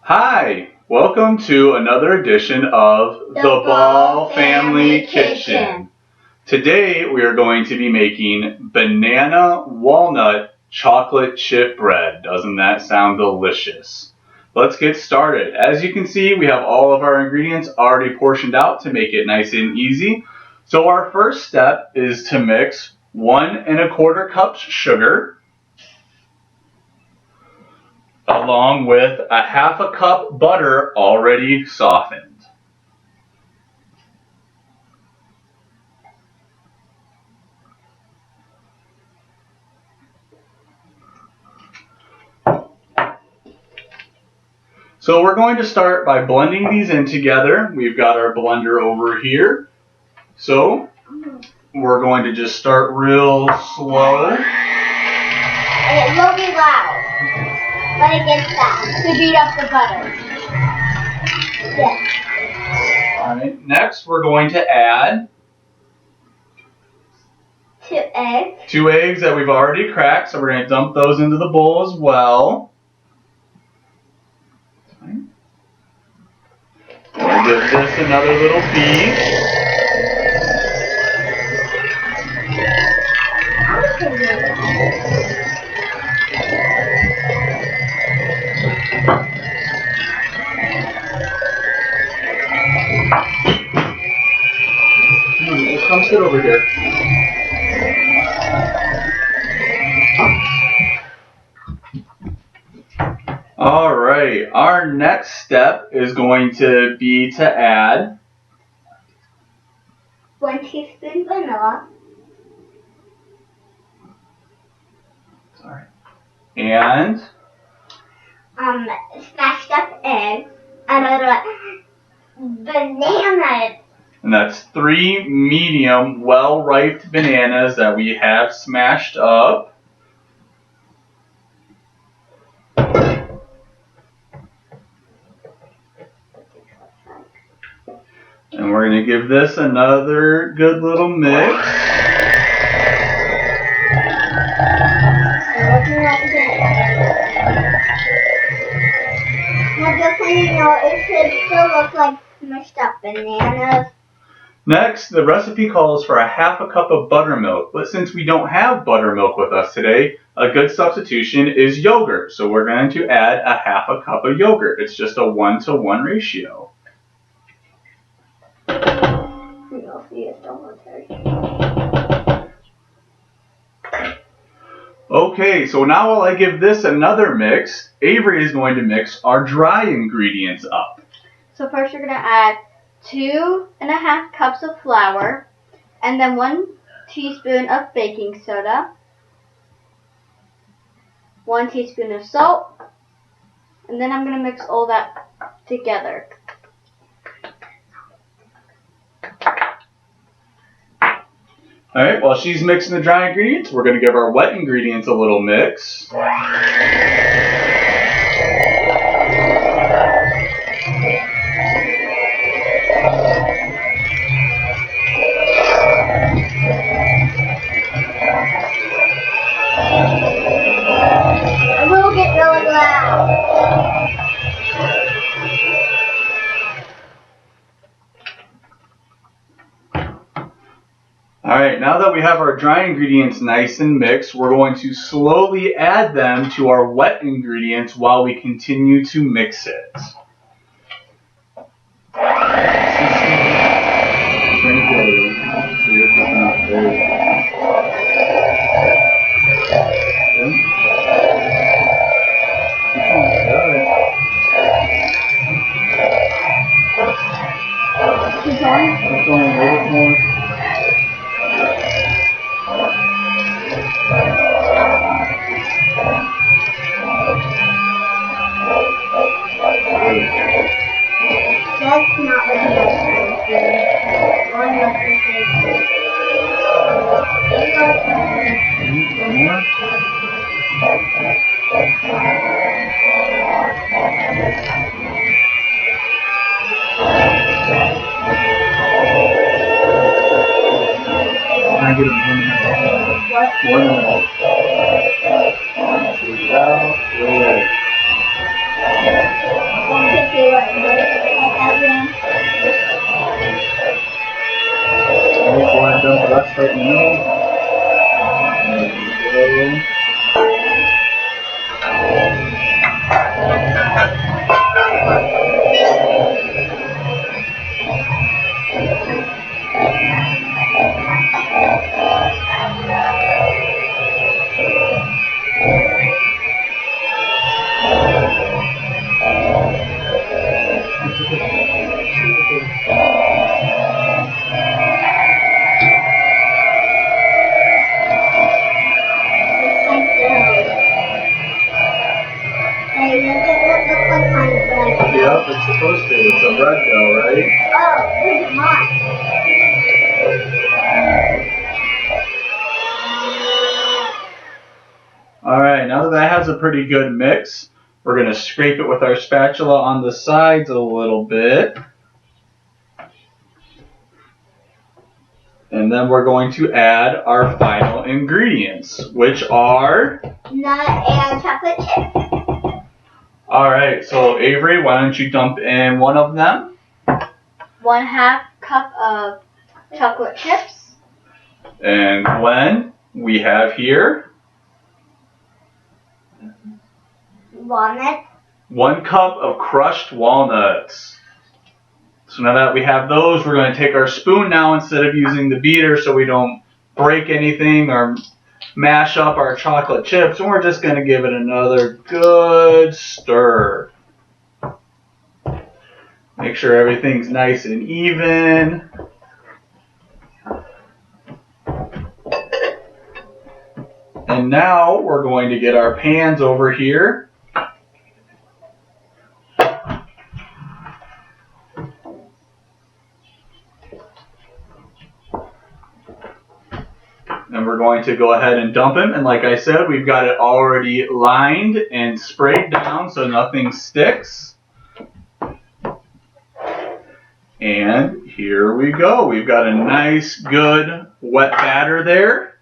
Hi, welcome to another edition of the Ball Family Kitchen. Today we are going to be making banana walnut chocolate chip bread. Doesn't that sound delicious? Let's get started. As you can see, we have all of our ingredients already portioned out to make it nice and easy. So our first step is to mix 1¼ cups sugar, along with 1/2 cup butter already softened. So we're going to start by blending these in together. We've got our blender over here. So we're going to just start real slow. And it will be loud when it gets fast to beat up the butter. Yes. Alright, next we're going to add 2 eggs. 2 eggs that we've already cracked, so we're going to dump those into the bowl as well. We'll give this another little beat. Come sit over here. Alright, our next step is going to be to add 1 teaspoon vanilla. And Smashed up eggs. And banana. And that's 3 medium, well-ripe bananas that we have smashed up. And we're going to give this another good little mix. Now just so you know, it should still look like smashed up bananas. Next, the recipe calls for 1/2 cup of buttermilk, but since we don't have buttermilk with us today, a good substitution is yogurt. So we're going to add 1/2 cup of yogurt. It's just a 1-to-1 ratio. Okay, so now while I give this another mix, Avery is going to mix our dry ingredients up. So first you're going to add 2½ cups of flour, and then 1 teaspoon of baking soda, 1 teaspoon of salt, and then I'm going to mix all that together. Alright, while she's mixing the dry ingredients, we're going to give our wet ingredients a little mix. It will get really loud. Alright, now that we have our dry ingredients nice and mixed, we're going to slowly add them to our wet ingredients while we continue to mix it. Keep going. Keep going a little bit more. That's not what you do. One I get it. What? 1 minute. Out. Wait. look like honey, but I don't know. Yep, it's supposed to. It's a red dough, right? Oh, look at mine. Alright, now that that has a pretty good mix, we're going to scrape it with our spatula on the sides a little bit. And then we're going to add our final ingredients, which are... Nut and chocolate chip. Alright, so Avery, why don't you dump in one of them? 1/2 cup of chocolate chips. And Gwen, we have here... Walnut. 1 cup of crushed walnuts. So now that we have those, we're going to take our spoon now instead of using the beater so we don't break anything or mash up our chocolate chips. And we're just going to give it another good stir. Make sure everything's nice and even. And now we're going to get our pans over here. And we're going to go ahead and dump them. And like I said, we've got it already lined and sprayed down so nothing sticks. And here we go. We've got a nice, good, wet batter there.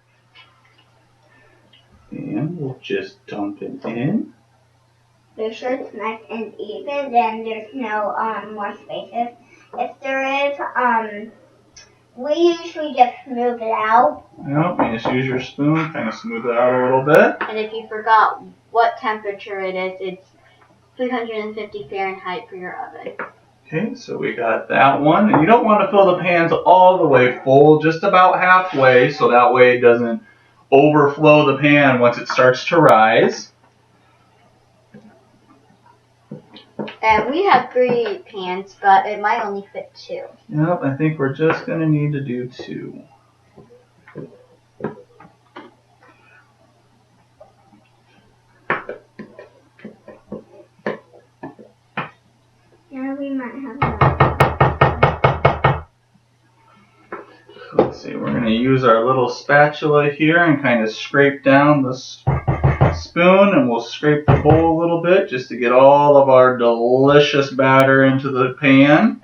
And we'll just dump it in. Make sure it's nice and even, then there's no more spaces. If there is, we usually just smooth it out. Yep, you just use your spoon, kind of smooth it out a little bit. And if you forgot what temperature it is, it's 350 Fahrenheit for your oven. Okay, so we got that one. And you don't want to fill the pans all the way full, just about halfway, so that way it doesn't overflow the pan once it starts to rise. And we have 3 pans, but it might only fit 2. Yep, I think we're just going to need to do 2. Yeah, we might have Let's see, we're going to use our little spatula here and kind of scrape down the spoon, and we'll scrape the bowl a little bit just to get all of our delicious batter into the pan.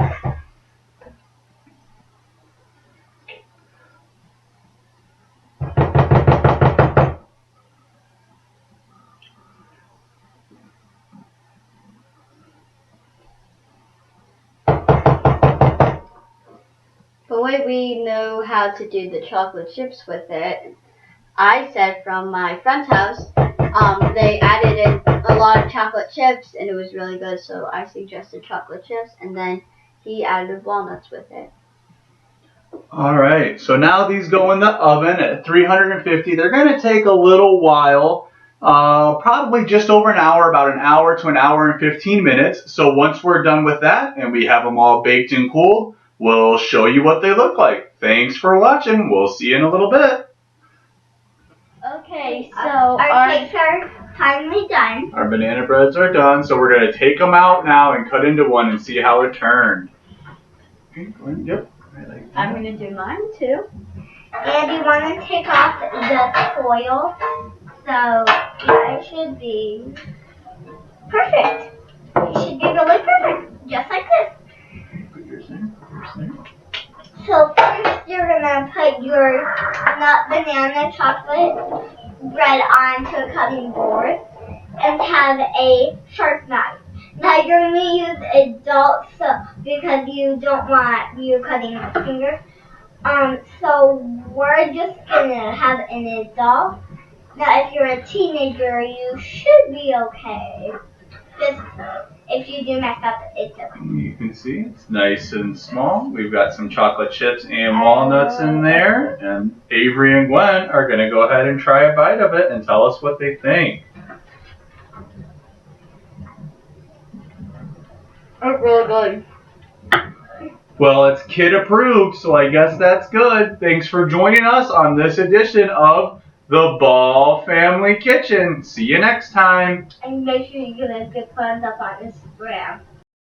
The way we know how to do the chocolate chips with it, I said from my friend's house, they added in a lot of chocolate chips and it was really good, so I suggested chocolate chips, and then he added walnuts with it. Alright, so now these go in the oven at 350. They're going to take a little while, probably just over an hour, about an hour to an hour and 15 minutes. So once we're done with that and we have them all baked and cooled, we'll show you what they look like. Thanks for watching. We'll see you in a little bit. Okay, so our cakes are finally done. Our banana breads are done, so we're going to take them out now and cut into one and see how it turned. Okay, go ahead. Yep. Right like that. I'm going to do mine too. And you want to take off the foil, so yeah, it should be perfect. It should be really perfect, just like this. Put yours in. Yours there. So first you're gonna put your nut banana chocolate bread onto a cutting board and have a sharp knife. Now you're gonna use a dull because you don't want you cutting your fingers. So we're just gonna have an adult. Now if you're a teenager, you should be okay. Just if you do mess up, it's okay. You can see it's nice and small. We've got some chocolate chips and walnuts in there. And Avery and Gwen are going to go ahead and try a bite of it and tell us what they think. It's really good. Well, it's kid approved, so I guess that's good. Thanks for joining us on this edition of the Ball Family Kitchen. See you next time. And make sure you give it a good thumbs up on Instagram.